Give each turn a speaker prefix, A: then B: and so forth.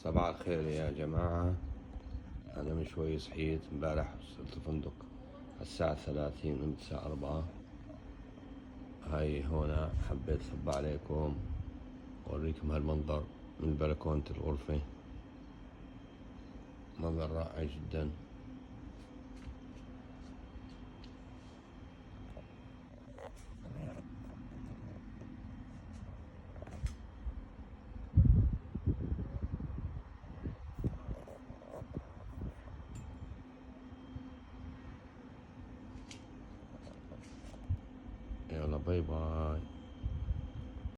A: صباح الخير يا جماعة. أنا من شوي صحيت امبارح، وصلت الفندق الساعة 30 ونمت الساعة 4. هاي هنا حبيت أصب عليكم وأوريكم هالمنظر من بلكونة الغرفة. منظر رائع جدا. يلا باي باي.